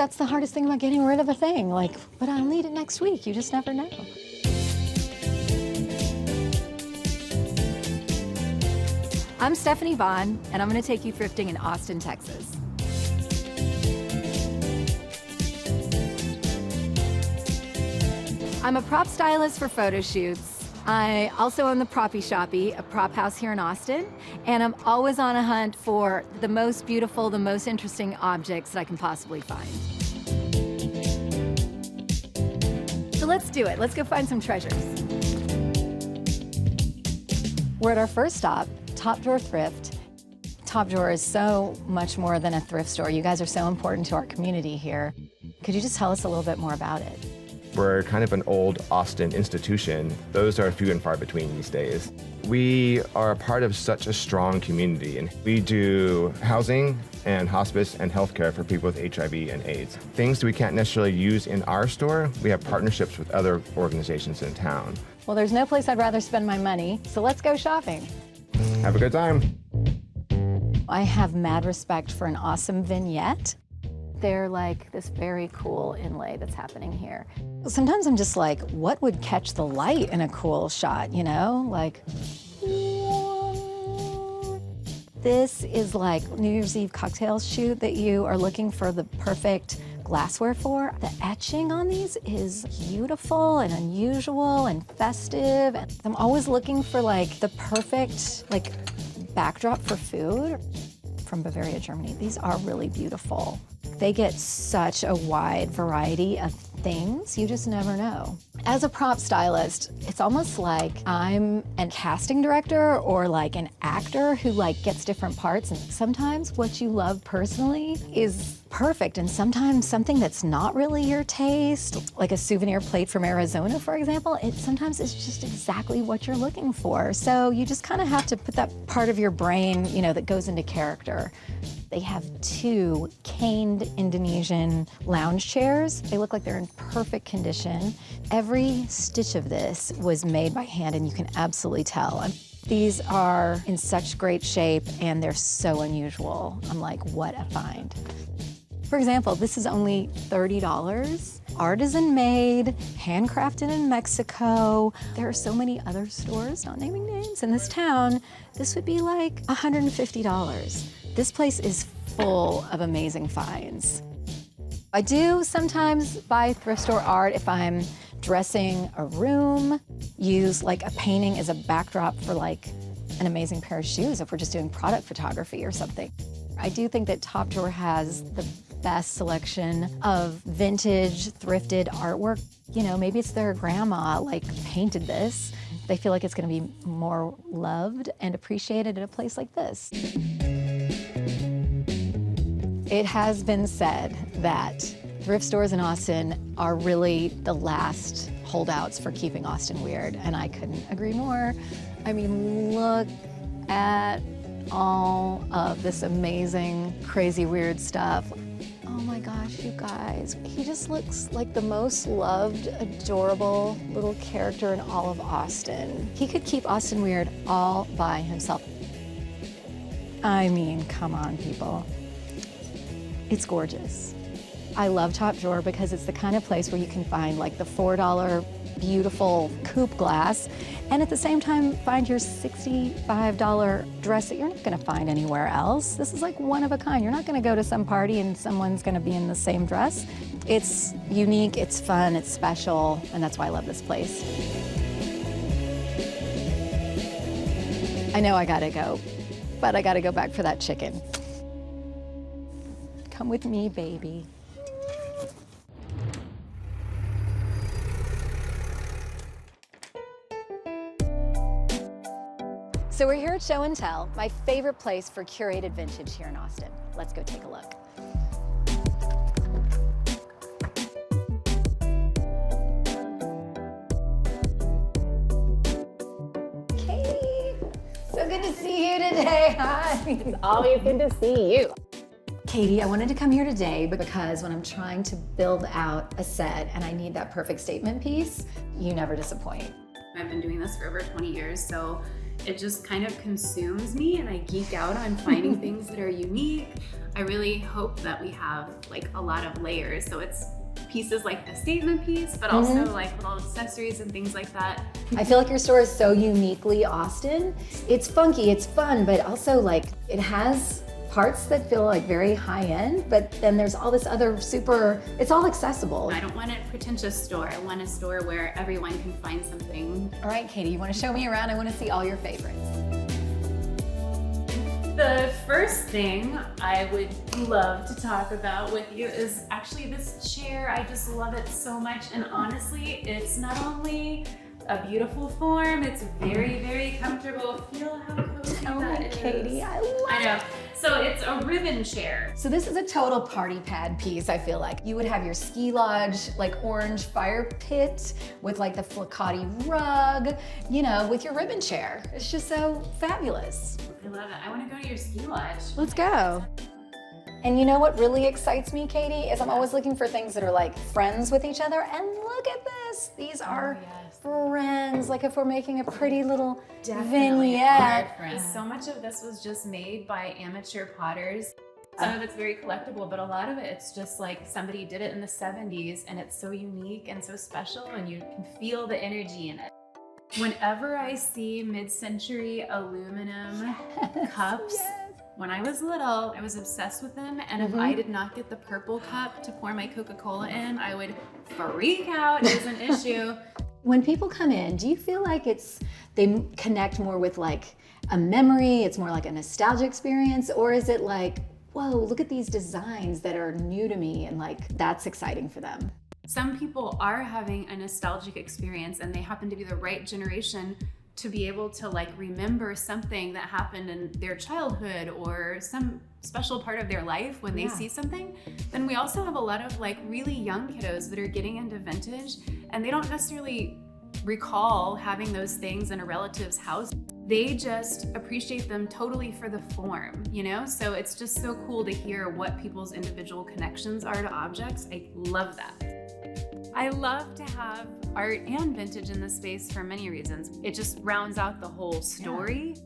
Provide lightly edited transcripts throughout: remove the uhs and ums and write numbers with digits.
that's the hardest thing about getting rid of a thing. Like, but I'll need it next week. You just never know. I'm Stephanie Bohn, and I'm going to take you thrifting in Austin, Texas. I'm a prop stylist for photo shoots. I also own the Proppy Shoppy, a prop house here in Austin, and I'm always on a hunt for the most beautiful, the most interesting objects that I can possibly find. So let's do it. Let's go find some treasures. We're at our first stop, Drawer Thrift. Drawer is so much more than a thrift store. You guys are so important to our community here. Could you just tell us a little bit more about it? We're kind of an old Austin institution. Those are few and far between these days. We are a part of such a strong community, and we do housing and hospice and healthcare for people with HIV and AIDS. Things that we can't necessarily use in our store, we have partnerships with other organizations in town. Well, there's no place I'd rather spend my money, so let's go shopping. Have a good time. I have mad respect for an awesome vignette. They're like this very cool inlay that's happening here. Sometimes I'm just like, what would catch the light in a cool shot, you know? Like, this is like New Year's Eve cocktail shoot that you are looking for the perfect glassware for. The etching on these is beautiful and unusual and festive. And I'm always looking for like the perfect like backdrop for food. From Bavaria, Germany, these are really beautiful. They get such a wide variety of things, you just never know. As a prop stylist, it's almost like I'm a casting director or like an actor who like gets different parts, and sometimes what you love personally is perfect, and sometimes something that's not really your taste, like a souvenir plate from Arizona, for example, sometimes it's just exactly what you're looking for. So you just kind of have to put that part of your brain, you know, that goes into character. They have 2 caned Indonesian lounge chairs. They look like they're in perfect condition. Every stitch of this was made by hand, and you can absolutely tell. These are in such great shape, and they're so unusual. I'm like, what a find. For example, this is only $30. Artisan made, handcrafted in Mexico. There are so many other stores, not naming names, in this town. This would be like $150. This place is full of amazing finds. I do sometimes buy thrift store art if I'm dressing a room, use like a painting as a backdrop for like an amazing pair of shoes if we're just doing product photography or something. I do think that Drawer has the best selection of vintage, thrifted artwork. You know, maybe it's their grandma like painted this. They feel like it's gonna be more loved and appreciated at a place like this. It has been said that thrift stores in Austin are really the last holdouts for keeping Austin weird, and I couldn't agree more. I mean, look at all of this amazing, crazy, weird stuff. Oh my gosh, you guys. He just looks like the most loved, adorable little character in all of Austin. He could keep Austin weird all by himself. I mean, come on, people. It's gorgeous. I love Drawer because it's the kind of place where you can find like the $4 beautiful coupe glass, and at the same time find your $65 dress that you're not gonna find anywhere else. This is like one of a kind. You're not gonna go to some party and someone's gonna be in the same dress. It's unique, it's fun, it's special, and that's why I love this place. I know I gotta go, but I gotta go back for that chicken. Come with me, baby. So we're here at Show and Tell, my favorite place for curated vintage here in Austin. Let's go take a look. Katie, so good to see you today. Hi. It's always good to see you. Katie, I wanted to come here today because when I'm trying to build out a set and I need that perfect statement piece, you never disappoint. I've been doing this for over 20 years, so it just kind of consumes me, and I geek out on finding things that are unique. I really hope that we have like a lot of layers, so it's pieces like the statement piece, but also like little accessories and things like that. I feel like your store is so uniquely Austin. It's funky, it's fun, but also like it has parts that feel like very high end, but then there's all this other it's all accessible. I don't want a pretentious store. I want a store where everyone can find something. All right, Katie, you want to show me around? I want to see all your favorites. The first thing I would love to talk about with you is actually this chair. I just love it so much, and honestly, it's not only a beautiful form, it's very, very comfortable. Feel how cozy that is. Katie, I love it. I know. So it's a ribbon chair. So this is a total party pad piece, I feel like. You would have your ski lodge, like orange fire pit with like the flaccati rug, you know, with your ribbon chair. It's just so fabulous. I love it. I want to go to your ski lodge. Let's go. And you know what really excites me, Katie, is I'm always looking for things that are like friends with each other. And look at this. These are friends, like if we're making a pretty little vignette. So much of this was just made by amateur potters. Some of it's very collectible, but a lot of it's just like somebody did it in the 70s, and it's so unique and so special, and you can feel the energy in it. Whenever I see mid-century aluminum cups, when I was little, I was obsessed with them, and if I did not get the purple cup to pour my Coca-Cola in, I would freak out. It was an issue. When people come in, do you feel like they connect more with like a memory, it's more like a nostalgia experience, or is it like, whoa, look at these designs that are new to me, and like that's exciting for them? Some people are having a nostalgic experience, and they happen to be the right generation to be able to like remember something that happened in their childhood or some special part of their life when they see something. Then we also have a lot of like really young kiddos that are getting into vintage, and they don't necessarily recall having those things in a relative's house. They just appreciate them totally for the form, you know? So it's just so cool to hear what people's individual connections are to objects. I love that. I love to have art and vintage in the space for many reasons. It just rounds out the whole story.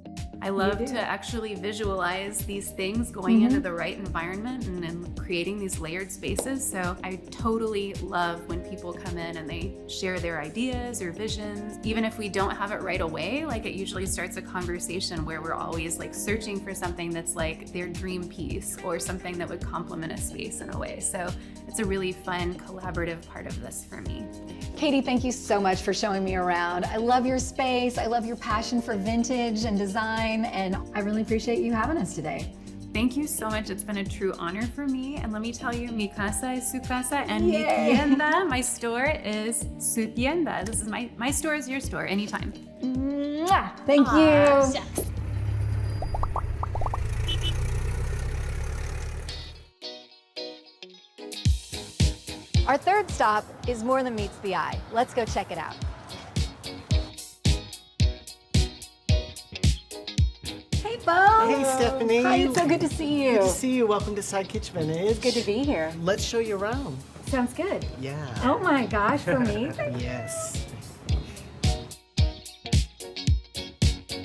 I love to actually visualize these things going into the right environment and creating these layered spaces. So I totally love when people come in and they share their ideas or visions. Even if we don't have it right away, like it usually starts a conversation where we're always like searching for something that's like their dream piece or something that would complement a space in a way. So it's a really fun collaborative part of this for me. Katie, thank you so much for showing me around. I love your space. I love your passion for vintage and design, and I really appreciate you having us today. Thank you so much. It's been a true honor for me. And let me tell you, mi casa es su casa, and mi tienda, my store, is su tienda. This is my store is your store anytime. Thank you. Shucks. Our third stop is more than meets the eye. Let's go check it out. Hey, Bo. Hey, Stephanie. Hi, it's so good to see you. Good to see you. Welcome to Sidekick Vintage. It's good to be here. Let's show you around. Sounds good. Yeah. Oh my gosh, for me? Yes.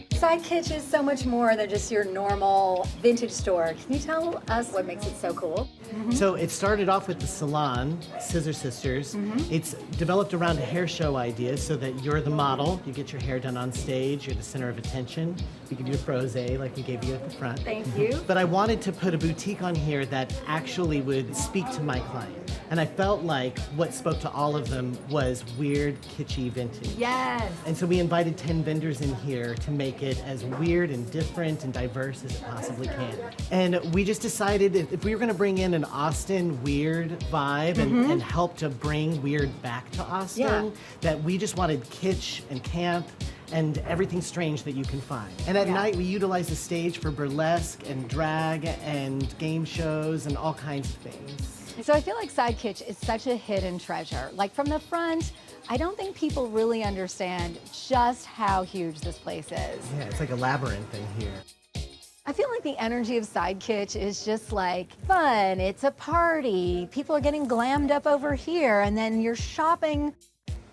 Sidekick is so much more than just your normal vintage store. Can you tell us what makes it so cool? So it started off with the salon, Scissor Sisters. It's developed around a hair show idea so that you're the model, you get your hair done on stage, you're the center of attention. We can do a prose like we gave you at the front. Thank you. But I wanted to put a boutique on here that actually would speak to my client. And I felt like what spoke to all of them was weird, kitschy vintage. Yes. And so we invited 10 vendors in here to make it as weird and different and diverse as it possibly can. And we just decided if we were gonna bring in an Austin weird vibe and help to bring weird back to Austin, that we just wanted kitsch and camp and everything strange that you can find. And at night we utilize the stage for burlesque and drag and game shows and all kinds of things. So I feel like Sidekick is such a hidden treasure. Like from the front, I don't think people really understand just how huge this place is. Yeah, it's like a labyrinth in here. I feel like the energy of Sidekick is just like fun, it's a party, people are getting glammed up over here, and then you're shopping.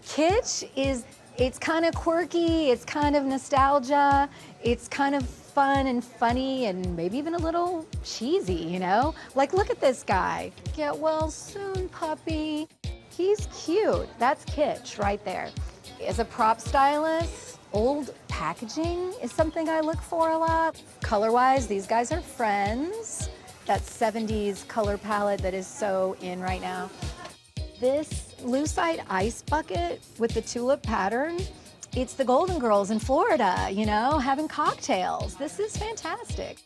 Kitsch is It's kind of quirky, it's kind of nostalgia, it's kind of fun and funny and maybe even a little cheesy, you know? Like, look at this guy. Get well soon, puppy. He's cute. That's kitsch right there. As a prop stylist, old packaging is something I look for a lot. Color-wise, these guys are friends. That 70s color palette that is so in right now. This lucite ice bucket with the tulip pattern, it's the Golden Girls in Florida, you know, having cocktails. This is fantastic.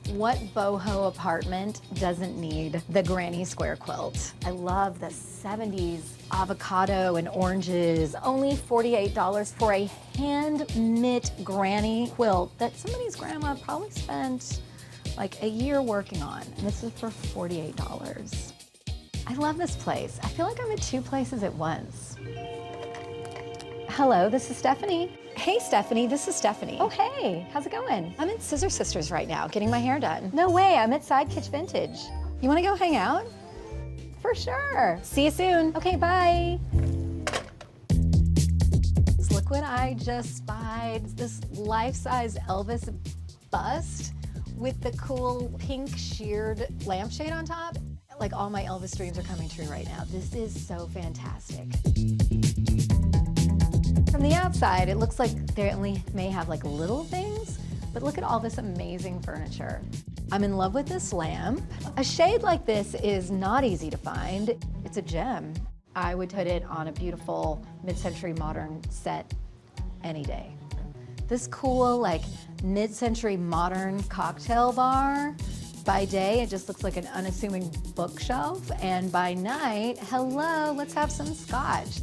What boho apartment doesn't need the granny square quilt? I love the 70s avocado and oranges. Only $48 for a hand knit granny quilt that somebody's grandma probably spent like a year working on. And this is for $48. I love this place. I feel like I'm at two places at once. Hello, this is Stephanie. Hey, Stephanie, this is Stephanie. Oh, hey, how's it going? I'm at Scissor Sisters right now, getting my hair done. No way, I'm at Sidekick Vintage. You wanna go hang out? For sure. See you soon. Okay, bye. Look what I just spied. This life-size Elvis bust with the cool pink sheared lampshade on top. Like, all my Elvis dreams are coming true right now. This is so fantastic. From the outside, it looks like they only may have like little things, but look at all this amazing furniture. I'm in love with this lamp. A shade like this is not easy to find. It's a gem. I would put it on a beautiful mid-century modern set any day. This cool, like, mid-century modern cocktail bar. By day, it just looks like an unassuming bookshelf, and by night, hello, let's have some scotch.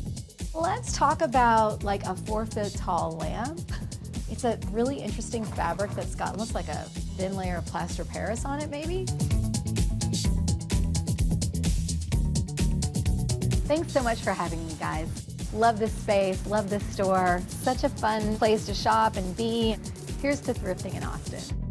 Let's talk about like a 4-foot tall lamp. It's a really interesting fabric that's got almost like a thin layer of plaster Paris on it, maybe. Thanks so much for having me, guys. Love this space, love this store. Such a fun place to shop and be. Here's to thrifting in Austin.